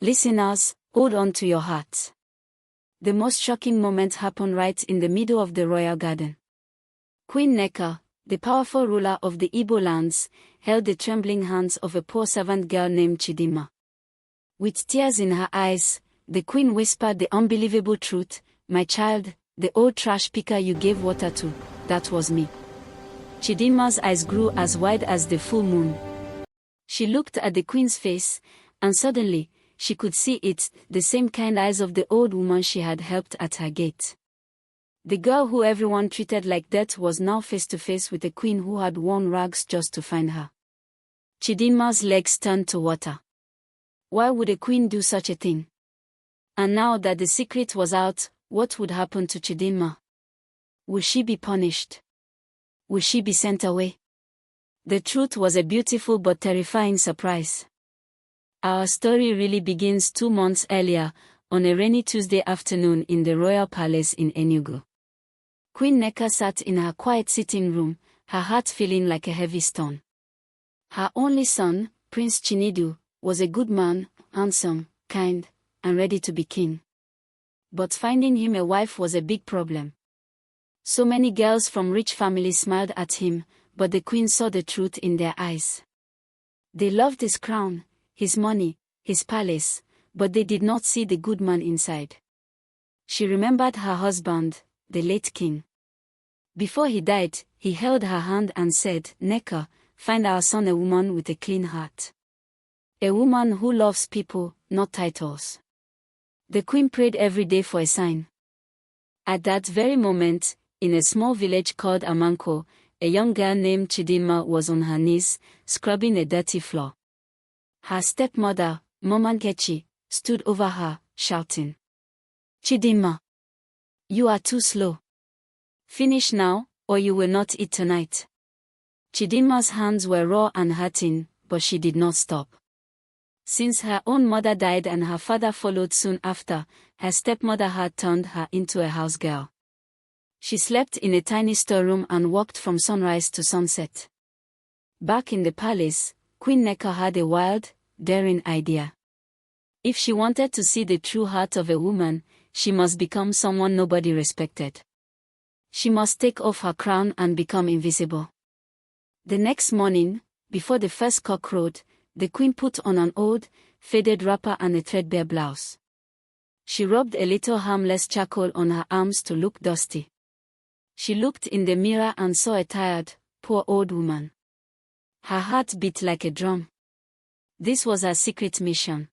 Listeners, hold on to your hearts. The most shocking moment happened right in the middle of the royal garden. Queen Nneka, the powerful ruler of the Igbo lands, held the trembling hands of a poor servant girl named Chidinma. With tears in her eyes, the queen whispered the unbelievable truth, "My child, the old trash picker you gave water to, that was me." Chidinma's eyes grew as wide as the full moon. She looked at the queen's face, and suddenly, she could see it, the same kind eyes of the old woman she had helped at her gate. The girl who everyone treated like death was now face to face with a queen who had worn rags just to find her. Chidinma's legs turned to water. Why would a queen do such a thing? And now that the secret was out, what would happen to Chidinma? Would she be punished? Would she be sent away? The truth was a beautiful but terrifying surprise. Our story really begins 2 months earlier, on a rainy Tuesday afternoon in the royal palace in Enugu. Queen Nneka sat in her quiet sitting room, her heart feeling like a heavy stone. Her only son, Prince Chinedu, was a good man, handsome, kind, and ready to be king. But finding him a wife was a big problem. So many girls from rich families smiled at him, but the queen saw the truth in their eyes. They loved his crown, his money, his palace, but they did not see the good man inside. She remembered her husband, the late king. Before he died, he held her hand and said, "Nneka, find our son a woman with a clean heart. A woman who loves people, not titles." The queen prayed every day for a sign. At that very moment, in a small village called Amanko, a young girl named Chidinma was on her knees, scrubbing a dirty floor. Her stepmother, Mama Nkechi, stood over her, shouting, "Chidinma, you are too slow. Finish now, or you will not eat tonight." Chidinma's hands were raw and hurting, but she did not stop. Since her own mother died and her father followed soon after, her stepmother had turned her into a house girl. She slept in a tiny storeroom and worked from sunrise to sunset. Back in the palace, Queen Nneka had a wild, daring idea. If she wanted to see the true heart of a woman, she must become someone nobody respected. She must take off her crown and become invisible. The next morning, before the first cock crowed, the queen put on an old, faded wrapper and a threadbare blouse. She rubbed a little harmless charcoal on her arms to look dusty. She looked in the mirror and saw a tired, poor old woman. Her heart beat like a drum. This was her secret mission.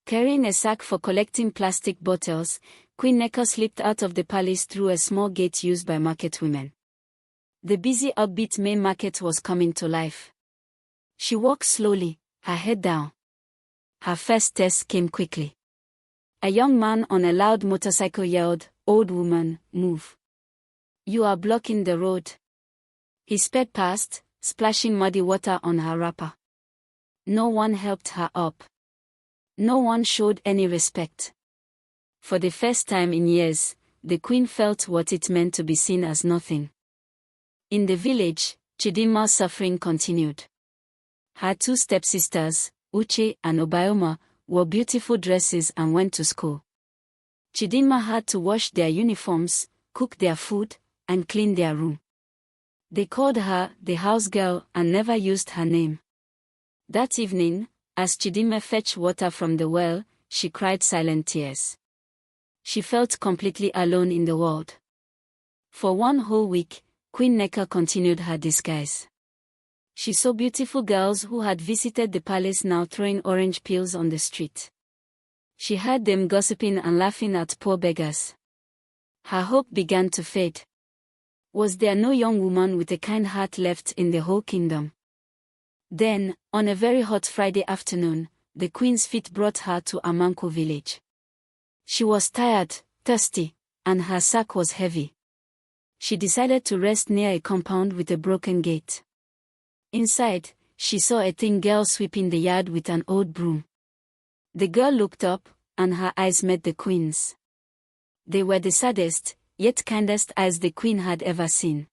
Carrying a sack for collecting plastic bottles, Queen Nneka slipped out of the palace through a small gate used by market women. The busy upbeat main market was coming to life. She walked slowly, her head down. Her first test came quickly. A young man on a loud motorcycle yelled, "Old woman, move. You are blocking the road." He sped past, splashing muddy water on her wrapper. No one helped her up. No one showed any respect. For the first time in years, the queen felt what it meant to be seen as nothing. In the village, Chidinma's suffering continued. Her 2 stepsisters, Uche and Obioma, wore beautiful dresses and went to school. Chidinma had to wash their uniforms, cook their food, and clean their room. They called her the house girl and never used her name. That evening, as Chidinma fetched water from the well, she cried silent tears. She felt completely alone in the world. For 1 whole week, Queen Nneka continued her disguise. She saw beautiful girls who had visited the palace now throwing orange peels on the street. She heard them gossiping and laughing at poor beggars. Her hope began to fade. Was there no young woman with a kind heart left in the whole kingdom? Then, on a very hot Friday afternoon, the queen's feet brought her to Amanko village. She was tired, thirsty, and her sack was heavy. She decided to rest near a compound with a broken gate. Inside, she saw a thin girl sweeping the yard with an old broom. The girl looked up, and her eyes met the queen's. They were the saddest, yet kindest eyes the queen had ever seen.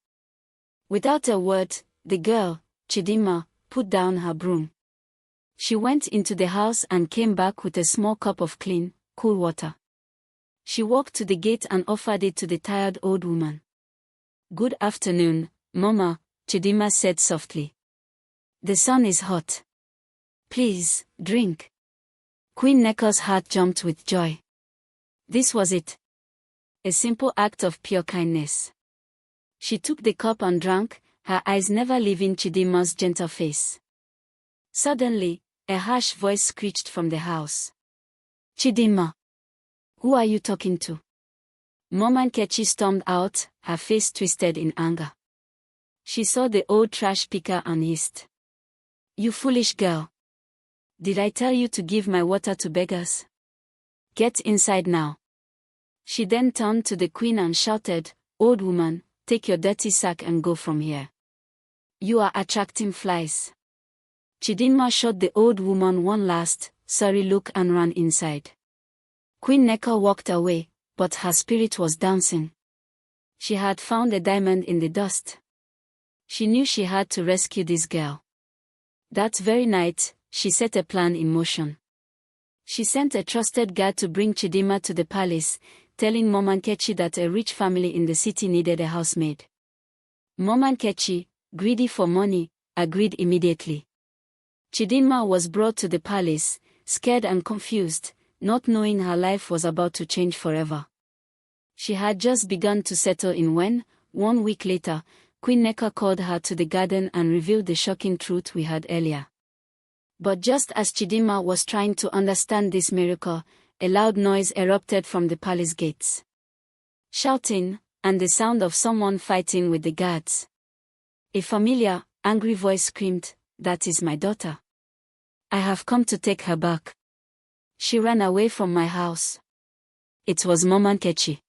Without a word, the girl, Chidinma, put down her broom. She went into the house and came back with a small cup of clean, cool water. She walked to the gate and offered it to the tired old woman. "Good afternoon, Mama," Chidinma said softly. "The sun is hot. Please, drink." Queen Neka's heart jumped with joy. This was it. A simple act of pure kindness. She took the cup and drank, her eyes never leaving Chidinma's gentle face. Suddenly, a harsh voice screeched from the house. "Chidinma! Who are you talking to?" Mama Nkechi stormed out, her face twisted in anger. She saw the old trash picker and hissed. "You foolish girl! Did I tell you to give my water to beggars? Get inside now." She then turned to the queen and shouted, "Old woman, take your dirty sack and go from here. You are attracting flies." Chidinma shot the old woman one last, sorry look and ran inside. Queen Neka walked away, but her spirit was dancing. She had found a diamond in the dust. She knew she had to rescue this girl. That very night, she set a plan in motion. She sent a trusted guard to bring Chidinma to the palace, telling Mama Nkechi that a rich family in the city needed a housemaid. Mama Nkechi, greedy for money, agreed immediately. Chidinma was brought to the palace, scared and confused, not knowing her life was about to change forever. She had just begun to settle in when, 1 week later, Queen Neka called her to the garden and revealed the shocking truth we heard earlier. But just as Chidinma was trying to understand this miracle, a loud noise erupted from the palace gates. Shouting, and the sound of someone fighting with the guards. A familiar, angry voice screamed, "That is my daughter. I have come to take her back. She ran away from my house." It was Mama Nkechi.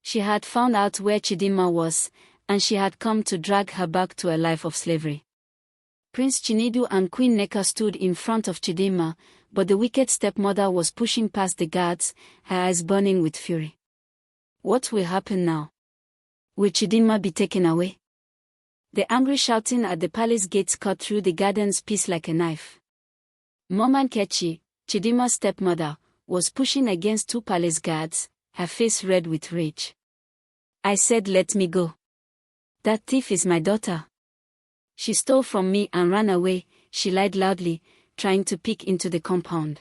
She had found out where Chidinma was, and she had come to drag her back to a life of slavery. Prince Chinedu and Queen Neka stood in front of Chidinma, but the wicked stepmother was pushing past the guards, her eyes burning with fury. What will happen now? Will Chidinma be taken away? The angry shouting at the palace gates cut through the garden's peace like a knife. Mama Nkechi, Chidinma's stepmother, was pushing against 2 palace guards, her face red with rage. "I said let me go. That thief is my daughter. She stole from me and ran away," she lied loudly, trying to peek into the compound.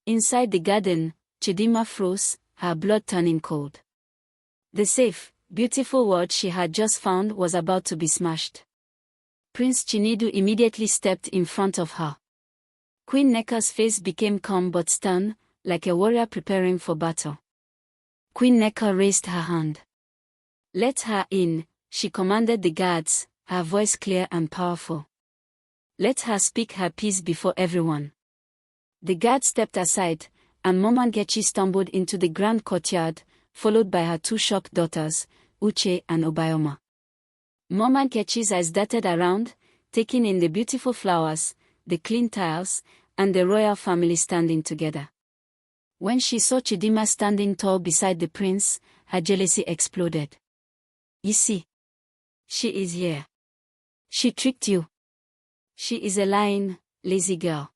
Inside the garden, Chidinma froze, her blood turning cold. The safe, beautiful world she had just found was about to be smashed. Prince Chinedu immediately stepped in front of her. Queen Neka's face became calm but stern, like a warrior preparing for battle. Queen Neka raised her hand. "Let her in," she commanded the guards, her voice clear and powerful. "Let her speak her piece before everyone." The guard stepped aside, and Mama Nkechi stumbled into the grand courtyard, followed by her 2 shocked daughters, Uche and Obayoma. Mama Nkechi's eyes darted around, taking in the beautiful flowers, the clean tiles, and the royal family standing together. When she saw Chidinma standing tall beside the prince, her jealousy exploded. "You see? She is here. She tricked you. She is a lying, lazy girl."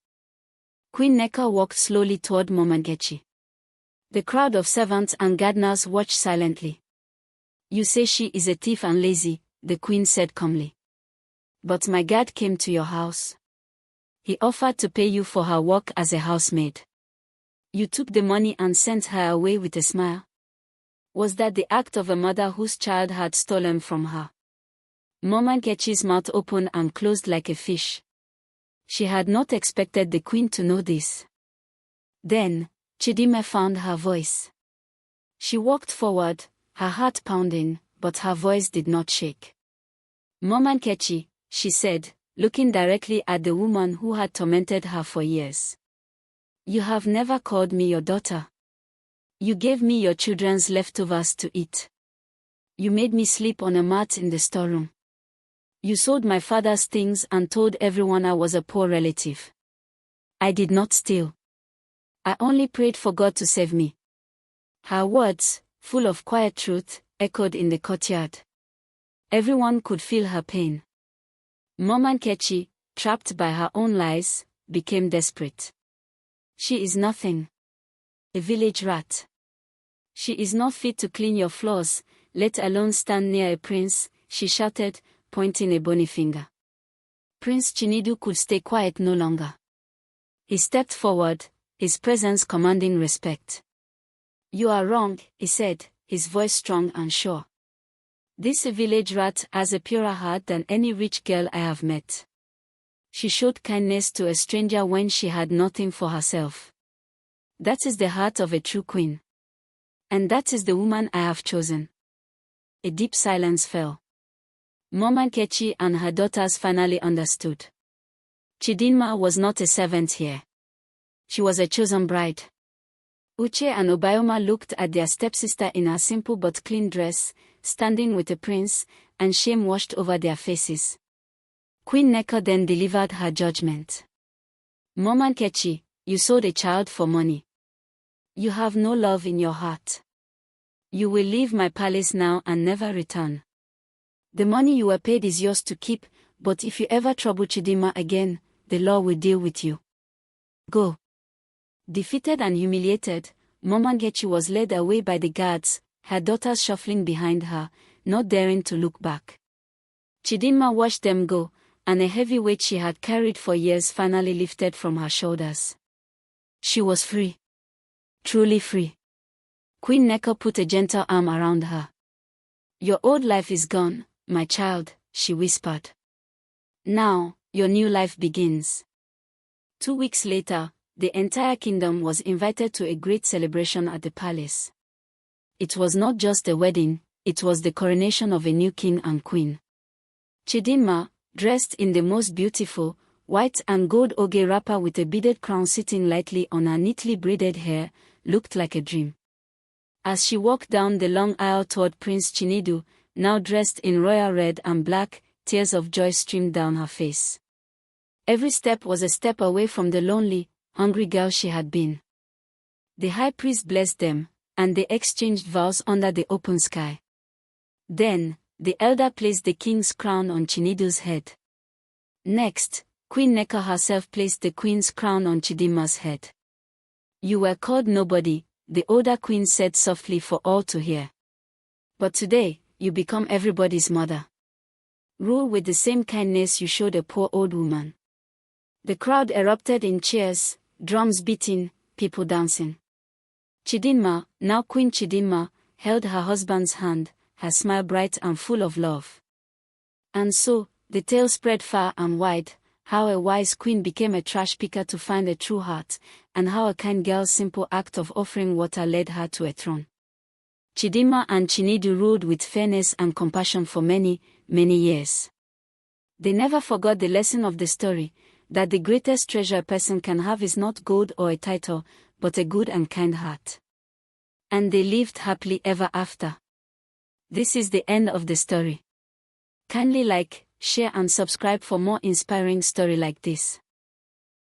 Queen Neka walked slowly toward Mama Nkechi. The crowd of servants and gardeners watched silently. "You say she is a thief and lazy," the queen said calmly. "But my guard came to your house. He offered to pay you for her work as a housemaid. You took the money and sent her away with a smile. Was that the act of a mother whose child had stolen from her?" Mama Nkechi's mouth opened and closed like a fish. She had not expected the queen to know this. Then, Chidinma found her voice. She walked forward, her heart pounding, but her voice did not shake. "Mama Nkechi," she said, looking directly at the woman who had tormented her for years. "You have never called me your daughter. You gave me your children's leftovers to eat. You made me sleep on a mat in the storeroom. You sold my father's things and told everyone I was a poor relative. I did not steal. I only prayed for God to save me." Her words, full of quiet truth, echoed in the courtyard. Everyone could feel her pain. Mama Nkechi, trapped by her own lies, became desperate. She is nothing. A village rat. She is not fit to clean your floors, let alone stand near a prince, she shouted, pointing a bony finger. Prince Chinedu could stay quiet no longer. He stepped forward, his presence commanding respect. You are wrong, he said, his voice strong and sure. This village rat has a purer heart than any rich girl I have met. She showed kindness to a stranger when she had nothing for herself. That is the heart of a true queen. And that is the woman I have chosen. A deep silence fell. Mama Nkechi and her daughters finally understood. Chidinma was not a servant here. She was a chosen bride. Uche and Obayoma looked at their stepsister in her simple but clean dress, standing with a prince, and shame washed over their faces. Queen Nneka then delivered her judgment. Mama Nkechi, you sold a child for money. You have no love in your heart. You will leave my palace now and never return. The money you were paid is yours to keep, but if you ever trouble Chidinma again, the law will deal with you. Go. Defeated and humiliated, Mama Nkechi was led away by the guards, her daughters shuffling behind her, not daring to look back. Chidinma watched them go, and a heavy weight she had carried for years finally lifted from her shoulders. She was free. Truly free. Queen Nneka put a gentle arm around her. Your old life is gone, my child, she whispered. Now, your new life begins. 2 weeks later, the entire kingdom was invited to a great celebration at the palace. It was not just a wedding, it was the coronation of a new king and queen. Chidinma, dressed in the most beautiful, white and gold oge wrapper with a beaded crown sitting lightly on her neatly braided hair, looked like a dream. As she walked down the long aisle toward Prince Chinedu, now dressed in royal red and black, tears of joy streamed down her face. Every step was a step away from the lonely, hungry girl she had been. The high priest blessed them, and they exchanged vows under the open sky. Then, the elder placed the king's crown on Chinedu's head. Next, Queen Nneka herself placed the queen's crown on Chidinma's head. You were called nobody, the older queen said softly for all to hear. But today, you become everybody's mother. Rule with the same kindness you showed a poor old woman. The crowd erupted in cheers, drums beating, people dancing. Chidinma, now Queen Chidinma, held her husband's hand, her smile bright and full of love. And so, the tale spread far and wide, how a wise queen became a trash picker to find a true heart, and how a kind girl's simple act of offering water led her to a throne. Chidinma and Chinedu ruled with fairness and compassion for many, many years. They never forgot the lesson of the story, that the greatest treasure a person can have is not gold or a title, but a good and kind heart. And they lived happily ever after. This is the end of the story. Kindly like, share and subscribe for more inspiring story like this.